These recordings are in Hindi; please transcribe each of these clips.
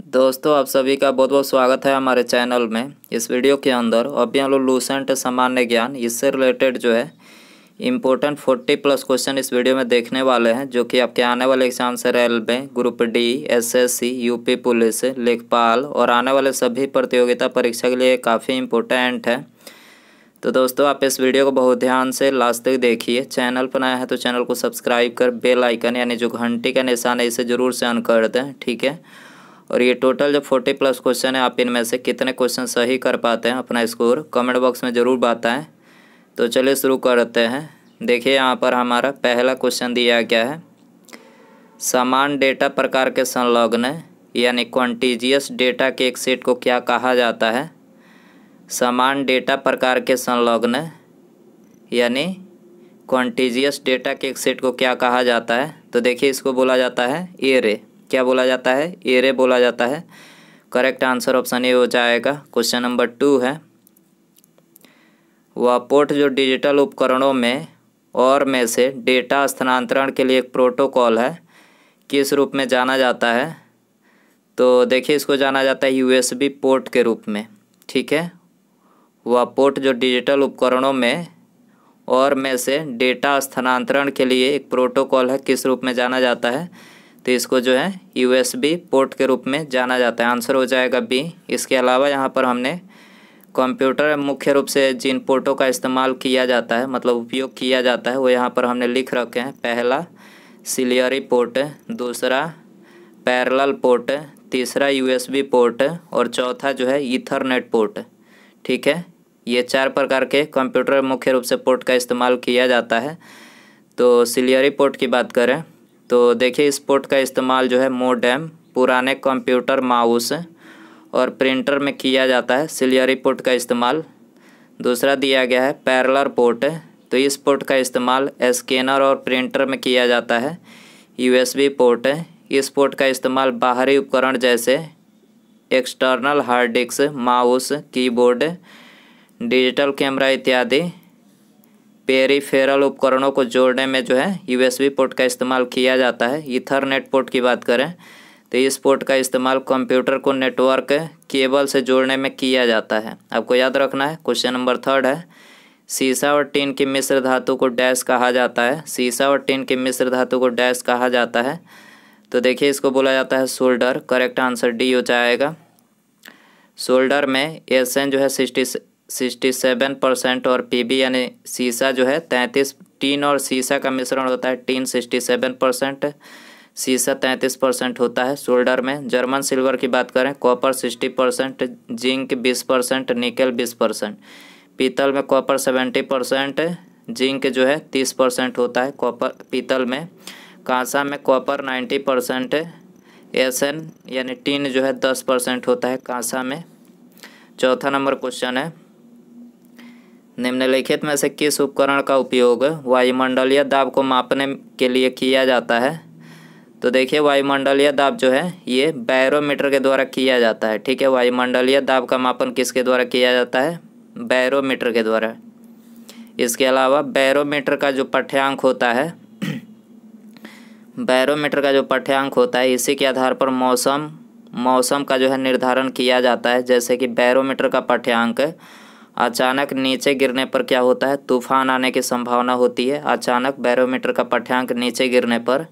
दोस्तों आप सभी का बहुत बहुत स्वागत है हमारे चैनल में। इस वीडियो के अंदर अभी हम लोग लूसेंट सामान्य ज्ञान इससे रिलेटेड जो है इम्पोर्टेंट 40+ क्वेश्चन इस वीडियो में देखने वाले हैं, जो कि आपके आने वाले एग्जाम से railway, group D, SSC, UP police, लेखपाल और आने वाले सभी प्रतियोगिता परीक्षा के लिए काफ़ी इम्पोर्टेंट है। तो दोस्तों आप इस वीडियो को बहुत ध्यान से लास्ट तक देखिए। चैनल पर नया है तो चैनल को सब्सक्राइब कर बेल आइकन यानी जो घंटी का निशान है इसे ज़रूर से ऑन कर दें, ठीक है। और ये टोटल जो 40+ क्वेश्चन है, आप इनमें से कितने क्वेश्चन सही कर पाते हैं अपना स्कोर कमेंट बॉक्स में ज़रूर बताएं। तो चलिए शुरू करते हैं। देखिए यहाँ पर हमारा पहला क्वेश्चन दिया गया है, समान डेटा प्रकार के संलग्न यानी क्वांटिजियस डेटा के एक सेट को क्या कहा जाता है। समान डेटा प्रकार के संलग्न यानी क्वांटिजियस डेटा के एक सेट को क्या कहा जाता है। तो देखिए इसको बोला जाता है एरे। क्या बोला जाता है? एरे बोला जाता है। करेक्ट आंसर ऑप्शन ए हो जाएगा। क्वेश्चन नंबर 2 है, वह पोर्ट जो डिजिटल उपकरणों में और में से डेटा स्थानांतरण के लिए एक प्रोटोकॉल है, किस रूप में जाना जाता है। तो देखिए इसको जाना जाता है यूएसबी पोर्ट के रूप में, ठीक है। वह पोर्ट जो डिजिटल उपकरणों में और में से डेटा स्थानांतरण के लिए एक प्रोटोकॉल है, किस रूप में जाना जाता है। तो इसको जो है यूएसबी पोर्ट के रूप में जाना जाता है। आंसर हो जाएगा बी। इसके अलावा यहाँ पर हमने कंप्यूटर में मुख्य रूप से जिन पोर्टों का इस्तेमाल किया जाता है, मतलब उपयोग किया जाता है, वो यहाँ पर हमने लिख रखे हैं। पहला सीरियल पोर्ट, दूसरा पैरेलल पोर्ट, तीसरा यूएसबी पोर्ट और चौथा जो है ईथरनेट पोर्ट, ठीक है। ये 4 प्रकार के कंप्यूटर में मुख्य रूप से पोर्ट का इस्तेमाल किया जाता है। तो सीरियल पोर्ट की बात करें तो देखिए इस पोर्ट का इस्तेमाल जो है मोडेम, पुराने कंप्यूटर, माउस और प्रिंटर में किया जाता है। सीरियल पोर्ट का इस्तेमाल। दूसरा दिया गया है पैरेलल पोर्ट, तो इस पोर्ट का इस्तेमाल स्कैनर और प्रिंटर में किया जाता है। यूएसबी पोर्ट, इस पोर्ट का इस्तेमाल बाहरी उपकरण जैसे external hard disk, mouse, keyboard, digital camera इत्यादि पेरिफेरल उपकरणों को जोड़ने में जो है यूएसबी पोर्ट का इस्तेमाल किया जाता है। ईथरनेट पोर्ट की बात करें तो इस पोर्ट का इस्तेमाल कंप्यूटर को नेटवर्क केबल से जोड़ने में किया जाता है। आपको याद रखना है। क्वेश्चन नंबर 3 है, सीसा और टीन की मिश्र धातु को डैश कहा जाता है। सीसा और टीन की मिश्र धातु को डैश कहा जाता है। तो देखिए इसको बोला जाता है सोल्डर। करेक्ट आंसर डी हो जाएगा। सोल्डर में एसएन जो है 67% और पीबी यानी सीसा जो है 33। टीन और सीसा का मिश्रण होता है। टीन 67%, सीसा 33% होता है सोल्डर में। जर्मन सिल्वर की बात करें, कॉपर 60%, जिंक 20%, निकल 20%। पीतल में कॉपर 70%, जिंक जो है 30% होता है कॉपर पीतल में। कांसा में कॉपर 90%, एसएन यानी टीन जो है 10% होता है कांसा में। चौथा नंबर क्वेश्चन है, निम्नलिखित में से किस उपकरण का उपयोग वायुमंडलीय दाब को मापने के लिए किया जाता है। तो देखिए वायुमंडलीय दाब जो है ये बैरोमीटर के द्वारा किया जाता है, ठीक है। वायुमंडलीय दाब का मापन किसके द्वारा किया जाता है? बैरोमीटर के द्वारा। इसके अलावा बैरोमीटर का जो पाठ्यांक होता है बैरोमीटर का जो पाठ्यांक होता है इसी के आधार पर मौसम का जो है निर्धारण किया जाता है। जैसे कि बैरोमीटर का पाठ्यांक अचानक नीचे गिरने पर क्या होता है? तूफान आने की संभावना होती है। अचानक बैरोमीटर का पाठ्यांक नीचे गिरने पर,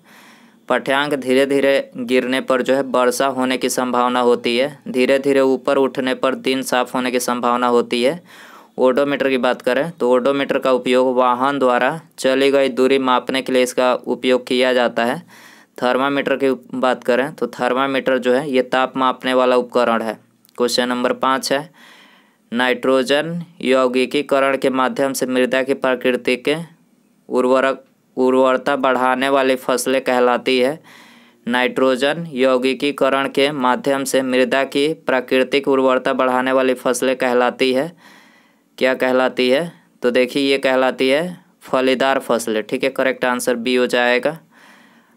पाठ्यांक धीरे धीरे गिरने पर जो है वर्षा होने की संभावना होती है। धीरे धीरे ऊपर उठने पर दिन साफ होने की संभावना होती है। ओडोमीटर की बात करें तो ओडोमीटर का उपयोग वाहन द्वारा चली गई दूरी मापने के लिए इसका उपयोग किया जाता है। थर्मामीटर की बात करें तो थर्मामीटर जो है ये ताप मापने वाला उपकरण है। क्वेश्चन नंबर 5 है, नाइट्रोजन यौगिकीकरण के माध्यम से मृदा की प्राकृतिक उर्वरता बढ़ाने वाली फसलें कहलाती है। नाइट्रोजन यौगिकीकरण के माध्यम से मृदा की प्राकृतिक उर्वरता बढ़ाने वाली फसलें कहलाती है। क्या कहलाती है? तो देखिए ये कहलाती है फलीदार फसलें, ठीक है। करेक्ट आंसर बी हो जाएगा।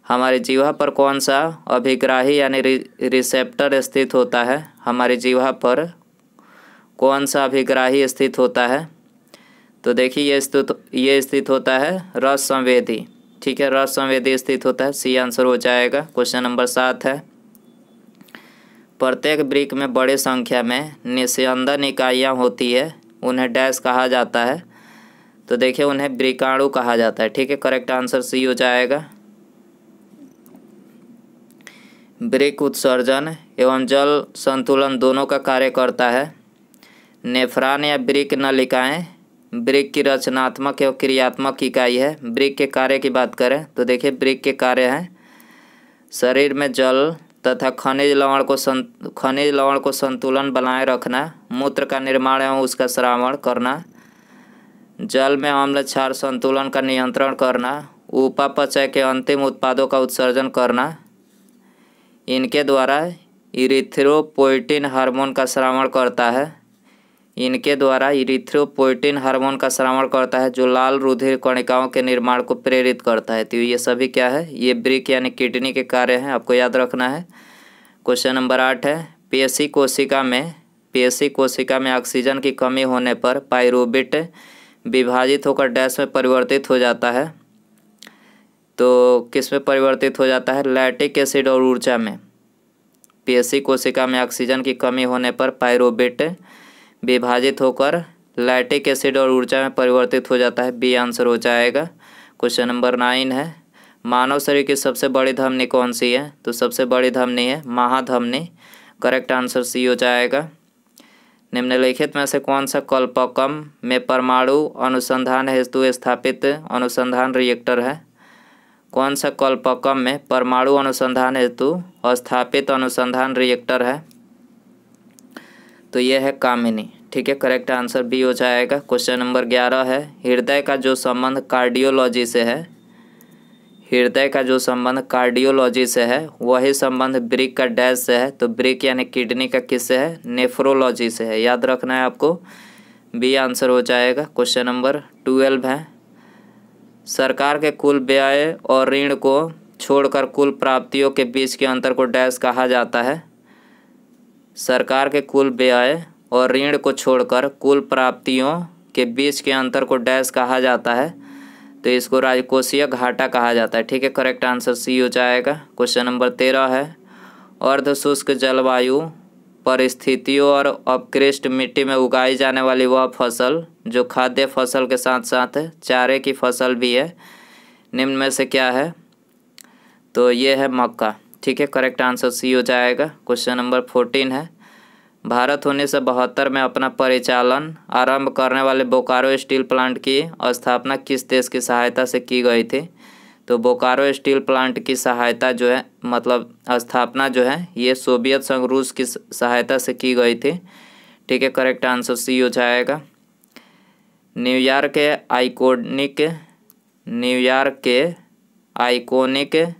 हमारी जीवा पर कौन सा अभिग्राही यानी रिसेप्टर स्थित होता है? हमारी जीवा पर कौन सा अभिग्राही स्थित होता है? तो देखिए ये स्थित होता है रस संवेदी, ठीक है। रस संवेदी स्थित होता है। सी आंसर हो जाएगा। क्वेश्चन नंबर 7 है, प्रत्येक वृक्क में बड़ी संख्या में निस्यंदन इकाइयाँ होती है, उन्हें डैश कहा जाता है। तो देखिए उन्हें वृक्काणु कहा जाता है। ठीक है, करेक्ट आंसर सी हो जाएगा। वृक्क उत्सर्जन एवं जल संतुलन दोनों का कार्य करता है। नेफ्रॉन या वृक्क नलिकाएं वृक्क की रचनात्मक एवं क्रियात्मक इकाई है। वृक्क के कार्य की बात करें तो देखिए वृक्क के कार्य हैं शरीर में जल तथा खनिज लवण को संतुलन बनाए रखना, मूत्र का निर्माण एवं उसका श्रावण करना, जल में अम्ल क्षार संतुलन का नियंत्रण करना, उपापचय के अंतिम उत्पादों का उत्सर्जन करना। इनके द्वारा इरिथ्रोपोइटिन हार्मोन का श्रावण करता है। जो लाल रुधिर कणिकाओं के निर्माण को प्रेरित करता है। तो ये सभी क्या है, ये वृक्क यानी किडनी के कार्य हैं, आपको याद रखना है। क्वेश्चन नंबर 8 है पेशी कोशिका में ऑक्सीजन की कमी होने पर पाइरूवेट विभाजित होकर डैश में परिवर्तित हो जाता है। तो किस में परिवर्तित हो जाता है, लैक्टिक एसिड और ऊर्जा में। पेशी कोशिका में ऑक्सीजन की कमी होने पर पाइरूवेट विभाजित होकर लैक्टिक एसिड और ऊर्जा में परिवर्तित हो जाता है। बी आंसर हो जाएगा। क्वेश्चन नंबर 9 है मानव शरीर की सबसे बड़ी धमनी कौन सी है। तो सबसे बड़ी धमनी है महाधमनी। करेक्ट आंसर सी हो जाएगा। निम्नलिखित में से कौन सा कल्पकम में परमाणु अनुसंधान हेतु स्थापित अनुसंधान रिएक्टर है। कौन सा कल्पकम में परमाणु अनुसंधान हेतु स्थापित अनुसंधान रिएक्टर है। तो यह है कामिनी। ठीक है, करेक्ट आंसर बी हो जाएगा। क्वेश्चन नंबर 11 है हृदय का जो संबंध कार्डियोलॉजी से है वही संबंध वृक्क का डैश से है। तो वृक्क यानी किडनी का किससे है, नेफ्रोलॉजी से है। याद रखना है आपको, बी आंसर हो जाएगा। क्वेश्चन नंबर 12 है सरकार के कुल व्यय और ऋण को छोड़कर कुल प्राप्तियों के बीच के अंतर को डैश कहा जाता है। सरकार के कुल व्यय और ऋण को छोड़कर कुल प्राप्तियों के बीच के अंतर को डैश कहा जाता है। तो इसको राजकोषीय घाटा कहा जाता है। ठीक है, करेक्ट आंसर सी हो जाएगा। क्वेश्चन नंबर 13 है अर्धशुष्क जलवायु परिस्थितियों और अपकृष्ट मिट्टी में उगाई जाने वाली वह फसल जो खाद्य फसल के साथ साथ चारे की फसल भी है, निम्न में से क्या है। तो ये है मक्का। ठीक है, करेक्ट आंसर सी हो जाएगा। क्वेश्चन नंबर 14 है भारत 1972 में अपना परिचालन आरंभ करने वाले बोकारो स्टील प्लांट की स्थापना किस देश की सहायता से की गई थी। तो बोकारो स्टील प्लांट की सहायता जो है मतलब स्थापना जो है ये सोवियत संघ रूस की सहायता से की गई थी। ठीक है, करेक्ट आंसर सी हो जाएगा। न्यूयॉर्क के आइकॉनिक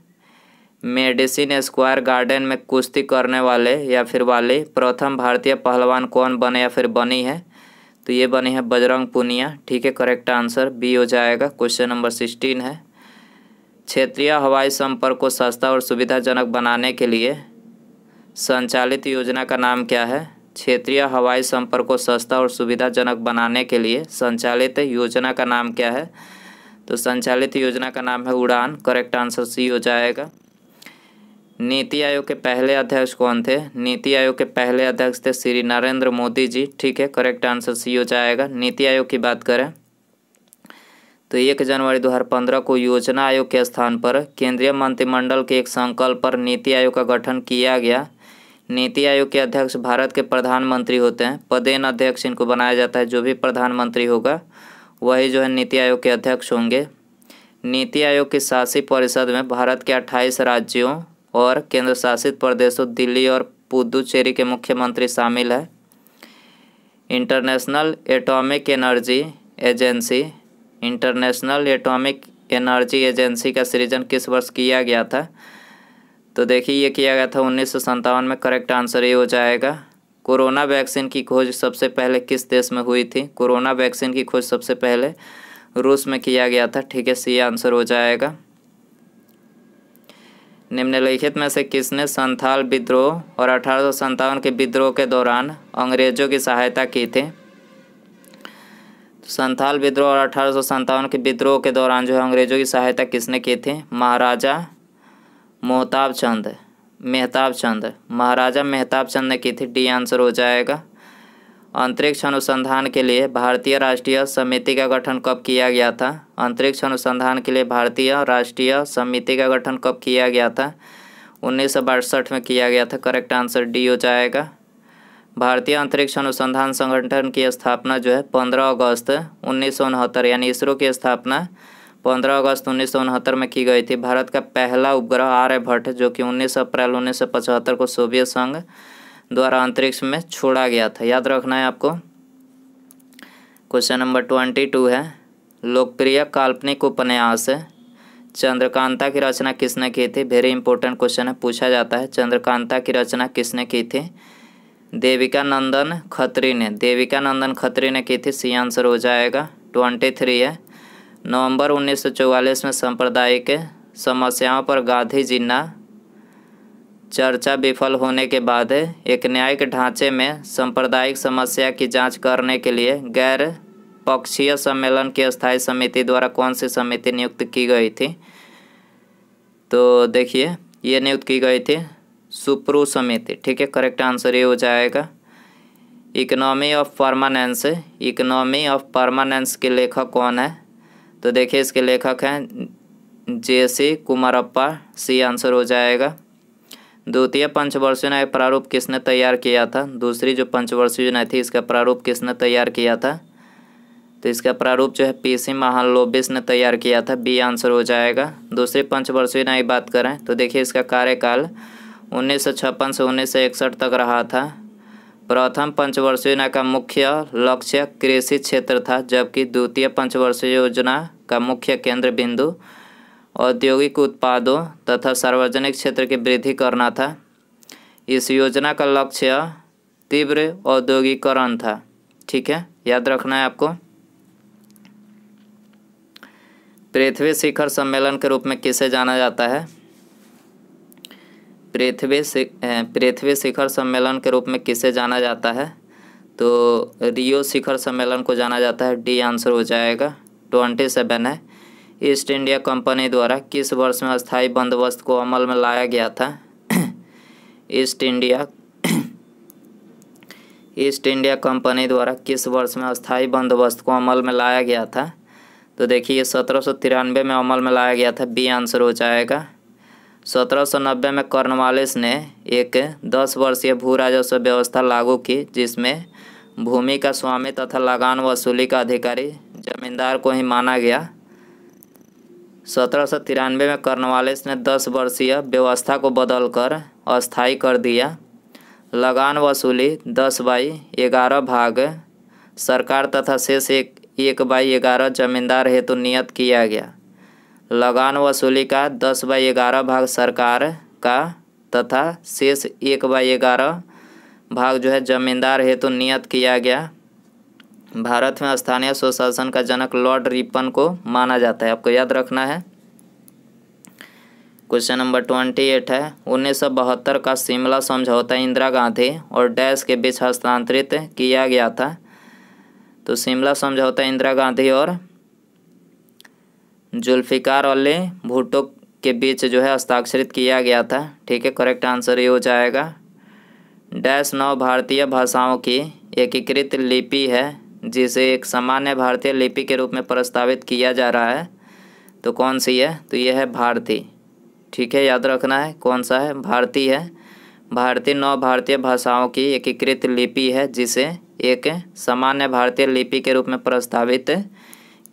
मेडिसिन स्क्वायर गार्डन में कुश्ती करने वाले या फिर वाली प्रथम भारतीय पहलवान कौन बने या फिर बनी है। तो ये बनी है बजरंग पूनिया। ठीक है, करेक्ट आंसर बी हो जाएगा। क्वेश्चन नंबर 16 है क्षेत्रीय हवाई संपर्क को सस्ता और सुविधाजनक बनाने के लिए संचालित योजना का नाम क्या है। क्षेत्रीय हवाई संपर्क को सस्ता और सुविधाजनक बनाने के लिए संचालित योजना का नाम क्या है। तो संचालित योजना का नाम है उड़ान। करेक्ट आंसर सी हो जाएगा। नीति आयोग के पहले अध्यक्ष कौन थे। नीति आयोग के पहले अध्यक्ष थे श्री नरेंद्र मोदी जी। ठीक है, करेक्ट आंसर सी हो जाएगा। नीति आयोग की बात करें तो 1 जनवरी 2015 को योजना आयोग के स्थान पर केंद्रीय मंत्रिमंडल के एक संकल्प पर नीति आयोग का गठन किया गया। नीति आयोग के अध्यक्ष भारत के प्रधानमंत्री होते हैं। पदेन अध्यक्ष इनको बनाया जाता है। जो भी प्रधानमंत्री होगा वही जो है नीति आयोग के अध्यक्ष होंगे। नीति आयोग की शासी परिषद में भारत के 28 राज्यों और केंद्र शासित प्रदेशों दिल्ली और पुदुचेरी के मुख्यमंत्री शामिल है। इंटरनेशनल एटॉमिक एनर्जी एजेंसी का सृजन किस वर्ष किया गया था। तो देखिए ये किया गया था 1957 में। करेक्ट आंसर ये हो जाएगा। कोरोना वैक्सीन की खोज सबसे पहले किस देश में हुई थी। कोरोना वैक्सीन की खोज सबसे पहले रूस में किया गया था। ठीक है, सी आंसर हो जाएगा। निम्नलिखित में से किसने संथाल विद्रोह और 1857 के विद्रोह के दौरान अंग्रेजों की सहायता की थी। संथाल विद्रोह और 1857 के विद्रोह के दौरान जो है अंग्रेजों की सहायता किसने की थी। महाराजा मोहताब चंद मेहताब चंद, महाराजा मेहताब चंद ने की थी, डी आंसर हो जाएगा। अंतरिक्ष अनुसंधान के लिए भारतीय राष्ट्रीय समिति का गठन कब किया गया था? अंतरिक्ष अनुसंधान के लिए भारतीय राष्ट्रीय समिति का गठन कब किया गया था? 1962 में किया गया था। करेक्ट आंसर डी हो जाएगा। भारतीय अंतरिक्ष अनुसंधान संगठन की स्थापना जो है 15 अगस्त 1969 यानी इसरो की स्थापना 15 अगस्त 1969 में की गई थी। भारत का पहला उपग्रह आर्यभट्ट जो कि 19 अप्रैल 1975 को सोवियत संघ द्वारा अंतरिक्ष में छोड़ा गया था। याद रखना है आपको। क्वेश्चन नंबर 22 है, लोकप्रिय काल्पनिक उपन्यास चंद्रकांता की रचना किसने की थी? वेरी इंपॉर्टेंट क्वेश्चन है, पूछा जाता है। चंद्रकांता की रचना किसने की थी? देविका नंदन खत्री ने, देविका नंदन खत्री ने की थी। सी आंसर हो जाएगा। 23 है, नवंबर 1944 में सांप्रदायिक समस्याओं पर गांधी जी ने चर्चा विफल होने के बाद एक न्यायिक ढांचे में सांप्रदायिक समस्या की जांच करने के लिए गैर पक्षीय सम्मेलन की स्थायी समिति द्वारा कौन सी समिति नियुक्त की गई थी? तो देखिए ये नियुक्त की गई थी सुप्रू समिति। ठीक है, करेक्ट आंसर ये हो जाएगा। Economy of permanence, economy of permanence के लेखक कौन है? तो देखिए इसके लेखक हैं जे.सी. कुमारप्पा। सी आंसर हो जाएगा। द्वितीय पंचवर्षीय न्याय प्रारूप किसने तैयार किया था? दूसरी जो पंचवर्षीय न्याय थी इसका प्रारूप किसने तैयार किया था? तो इसका प्रारूप जो है पी.सी. महालनोबिस ने तैयार किया था। बी आंसर हो जाएगा। दूसरी पंचवर्षीय न्याय की बात करें तो देखिए इसका कार्यकाल 1956 से 1961 तक रहा था। प्रथम पंचवर्षीय योजना का मुख्य लक्ष्य कृषि क्षेत्र था, जबकि द्वितीय पंचवर्षीय योजना का मुख्य केंद्र बिंदु औद्योगिक उत्पादों तथा सार्वजनिक क्षेत्र की वृद्धि करना था। इस योजना का लक्ष्य तीव्र औद्योगिकरण था। ठीक है, याद रखना है आपको। पृथ्वी शिखर सम्मेलन के रूप में किसे जाना जाता है? पृथ्वी शिखर सम्मेलन के रूप में किसे जाना जाता है? तो रियो शिखर सम्मेलन को जाना जाता है। डी आंसर हो जाएगा। 27 है, ईस्ट इंडिया कंपनी द्वारा किस वर्ष में अस्थायी बंदोबस्त को अमल में लाया गया था? ईस्ट इंडिया कंपनी द्वारा किस वर्ष में अस्थायी बंदोबस्त को अमल में लाया गया था? तो देखिए 1793 में अमल में लाया गया था। बी आंसर हो जाएगा। 1790 में कॉर्नवालिस ने एक 10 वर्षीय भू राजस्व व्यवस्था लागू की, जिसमें भूमि का स्वामी तथा लगान वसूली का अधिकारी जमींदार को ही माना गया। 1793 में कॉर्नवालिस ने 10 वर्षीय व्यवस्था को बदलकर अस्थायी कर दिया। लगान वसूली 10/11 भाग सरकार तथा शेष 1/11 जमींदार हेतु नियत किया गया। लगान वसूली का 10/11 भाग सरकार का तथा शेष 1/11 भाग जो है जमींदार हेतु नियत किया गया। भारत में स्थानीय स्वशासन का जनक लॉर्ड रिपन को माना जाता है। आपको याद रखना है। क्वेश्चन नंबर 28 है, 1972 का शिमला समझौता इंदिरा गांधी और डैश के बीच हस्तांतरित किया गया था। तो शिमला समझौता इंदिरा गांधी और जुल्फिकार अली भुट्टो के बीच जो है हस्ताक्षरित किया गया था। ठीक है, करेक्ट आंसर ये हो जाएगा। डैश 9 भारतीय भाषाओं की एकीकृत लिपि है, जिसे एक सामान्य भारतीय लिपि के रूप में प्रस्तावित किया जा रहा है। तो कौन सी है? तो यह है भारती। ठीक है, याद रखना है कौन सा है, भारती है। भारती 9 भारतीय भाषाओं की एकीकृत लिपि है, जिसे एक सामान्य भारतीय लिपि के रूप में प्रस्तावित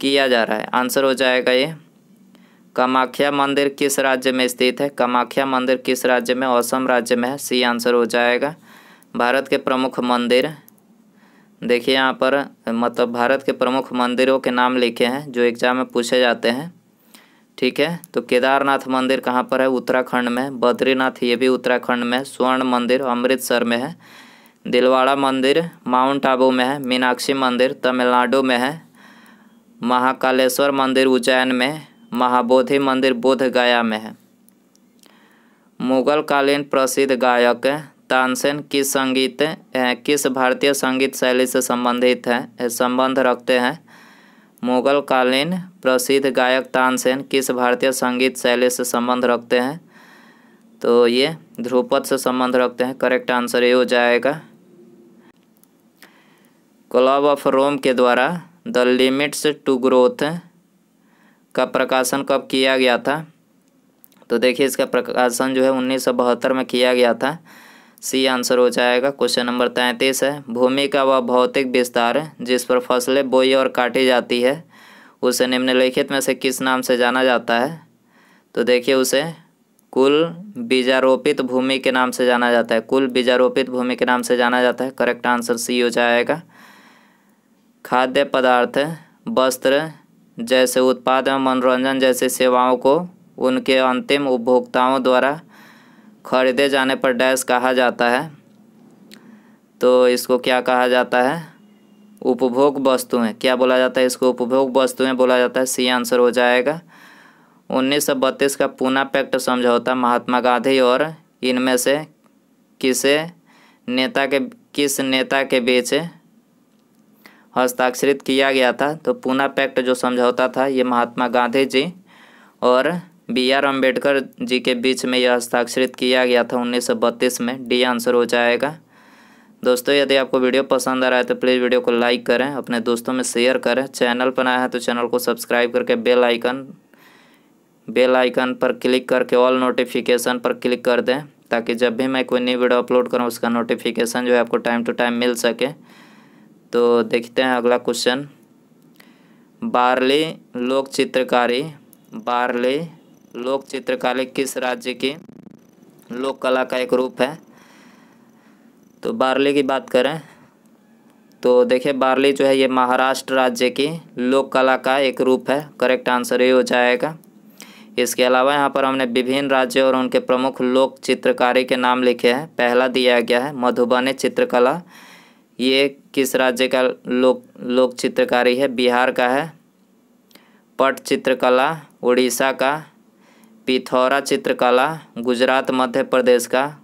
किया जा रहा है। आंसर हो जाएगा ये। कामाख्या मंदिर किस राज्य में स्थित है? कामाख्या मंदिर किस राज्य में? असम राज्य में है। सी आंसर हो जाएगा। भारत के प्रमुख मंदिर देखिए यहाँ पर, मतलब भारत के प्रमुख मंदिरों के नाम लिखे हैं जो एग्जाम में पूछे जाते हैं। ठीक है, तो केदारनाथ मंदिर कहाँ पर है? उत्तराखंड में। बद्रीनाथ ये भी उत्तराखंड में। स्वर्ण मंदिर अमृतसर में है। दिलवाड़ा मंदिर माउंट आबू में है। मीनाक्षी मंदिर तमिलनाडु में है। महाकालेश्वर मंदिर उज्जैन में। महाबोधि मंदिर बोध गया में है। मुगल कालीन प्रसिद्ध गायक तानसेन किस भारतीय संगीत शैली से संबंध रखते हैं? मुगल कालीन प्रसिद्ध गायक तानसेन किस भारतीय संगीत शैली से संबंध रखते हैं? तो ये ध्रुवपद से संबंध रखते हैं। करेक्ट आंसर ये हो जाएगा। क्लब ऑफ रोम के द्वारा द लिमिट्स टू ग्रोथ का प्रकाशन कब किया गया था? तो देखिए इसका प्रकाशन जो है 1972 में किया गया था। सी आंसर हो जाएगा। क्वेश्चन नंबर 33 है, भूमि का वह भौतिक विस्तार जिस पर फसलें बोई और काटी जाती है उसे निम्नलिखित में से किस नाम से जाना जाता है? तो देखिए उसे कुल बीजारोपित भूमि के नाम से जाना जाता है। कुल बीजारोपित भूमि के नाम से जाना जाता है। करेक्ट आंसर सी हो जाएगा। खाद्य पदार्थ, वस्त्र जैसे उत्पाद एवं मनोरंजन जैसी सेवाओं को उनके अंतिम उपभोक्ताओं द्वारा खरीदे जाने पर डैश कहा जाता है? तो इसको क्या कहा जाता है? उपभोग वस्तुएं। क्या बोला जाता है इसको? उपभोग वस्तुएं बोला जाता है। सी आंसर हो जाएगा। 1932 का पूना पैक्ट समझौता महात्मा गांधी और इनमें से किस नेता के बीच हस्ताक्षरित किया गया था? तो पूना पैक्ट जो समझौता था ये महात्मा गांधी जी और BR अम्बेडकर जी के बीच में यह हस्ताक्षरित किया गया था 1932 में। डी आंसर हो जाएगा। दोस्तों यदि आपको वीडियो पसंद आ रहा है तो प्लीज़ वीडियो को लाइक करें, अपने दोस्तों में शेयर करें। चैनल पर आया है तो चैनल को सब्सक्राइब करके बेल आइकन पर क्लिक करके ऑल नोटिफिकेशन पर क्लिक कर दें, ताकि जब भी मैं कोई नई वीडियो अपलोड करूं उसका नोटिफिकेशन जो है आपको टाइम टू टाइम मिल सके। तो देखते हैं अगला क्वेश्चन। बार्ली लोक चित्रकारी किस राज्य की लोक कला का एक रूप है? तो बार्ली की बात करें तो देखिए बार्ली जो है ये महाराष्ट्र राज्य की लोक कला का एक रूप है। करेक्ट आंसर ये हो जाएगा। इसके अलावा यहाँ पर हमने विभिन्न राज्यों और उनके प्रमुख लोक चित्रकारी के नाम लिखे हैं। पहला दिया गया है मधुबनी चित्रकला। ये किस राज्य का लोक चित्रकारी है? बिहार का है। पट चित्रकला उड़ीसा का। पिथौरा चित्रकला गुजरात मध्य प्रदेश का।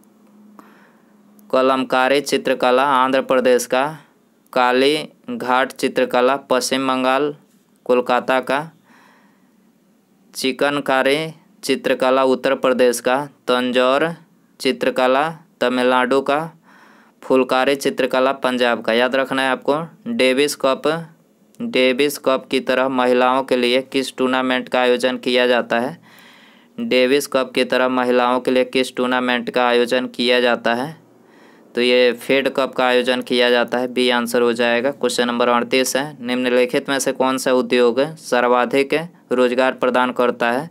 कलमकारी चित्रकला आंध्र प्रदेश का। काली घाट चित्रकला पश्चिम बंगाल कोलकाता का। चिकनकारी चित्रकला उत्तर प्रदेश का। तंजौर चित्रकला तमिलनाडु का। फुलकारी चित्रकला पंजाब का। याद रखना है आपको। डेविस कप की तरह महिलाओं के लिए किस टूर्नामेंट का आयोजन किया जाता है? डेविस कप की तरह महिलाओं के लिए किस टूर्नामेंट का आयोजन किया जाता है? तो ये फेड कप का आयोजन किया जाता है। बी आंसर हो जाएगा। क्वेश्चन नंबर 38 है, निम्नलिखित में से कौन सा उद्योग सर्वाधिक रोजगार प्रदान करता है?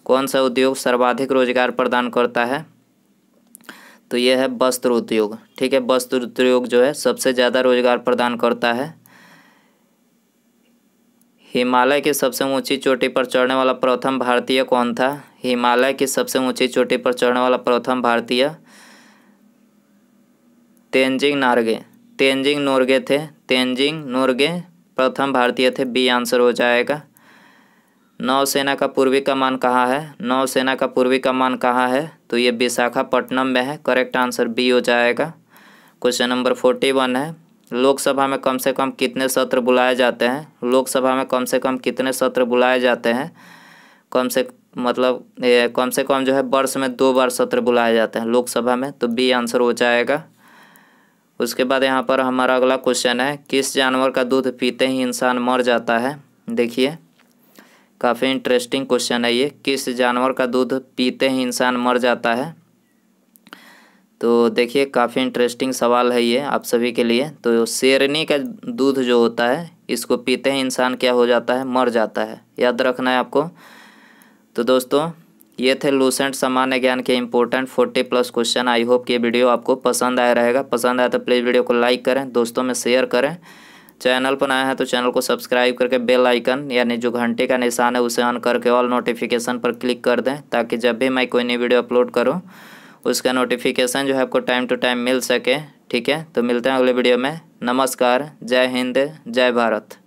कौन सा उद्योग सर्वाधिक रोजगार प्रदान करता है? तो ये है वस्त्र उद्योग। ठीक है, वस्त्र उद्योग जो है सबसे ज़्यादा रोजगार प्रदान करता है। हिमालय की सबसे ऊंची चोटी पर चढ़ने वाला प्रथम भारतीय कौन था? हिमालय की सबसे ऊंची चोटी पर चढ़ने वाला प्रथम भारतीय तेंजिंग नोरगे थे। तेंजिंग नोरगे प्रथम भारतीय थे। बी आंसर हो जाएगा। नौसेना का पूर्वी कमान कहाँ है? नौसेना का पूर्वी कमान कहाँ है? तो ये विशाखापट्टनम में है। करेक्ट आंसर बी हो जाएगा। क्वेश्चन नंबर 41 है, लोकसभा में कम से कम कितने सत्र बुलाए जाते हैं? लोकसभा में कम से कम कितने सत्र बुलाए जाते हैं? कम से कम जो है वर्ष में 2 बार सत्र बुलाए जाते हैं लोकसभा में। तो बी आंसर हो जाएगा। उसके बाद यहाँ पर हमारा अगला क्वेश्चन है, किस जानवर का दूध पीते ही इंसान मर जाता है? देखिए काफ़ी इंटरेस्टिंग क्वेश्चन है ये। किस जानवर का दूध पीते ही इंसान मर जाता है? तो देखिए काफ़ी इंटरेस्टिंग सवाल है ये आप सभी के लिए। तो शेरनी का दूध जो होता है इसको पीते ही इंसान क्या हो जाता है? मर जाता है। याद रखना है आपको। तो दोस्तों ये थे लूसेंट सामान्य ज्ञान के इंपॉर्टेंट 40+ क्वेश्चन। आई होप कि ये वीडियो आपको पसंद आया रहेगा। पसंद आया तो प्लीज़ वीडियो को लाइक करें, दोस्तों में शेयर करें। चैनल पर आया है तो चैनल को सब्सक्राइब करके बेल आइकन यानी जो घंटे का निशान है उसे ऑन करके ऑल नोटिफिकेशन पर क्लिक कर दें, ताकि जब भी मैं कोई नई वीडियो अपलोड करूं उसका नोटिफिकेशन जो है आपको टाइम टू टाइम मिल सके। ठीक है, तो मिलते हैं अगले वीडियो में। नमस्कार, जय हिंद, जय भारत।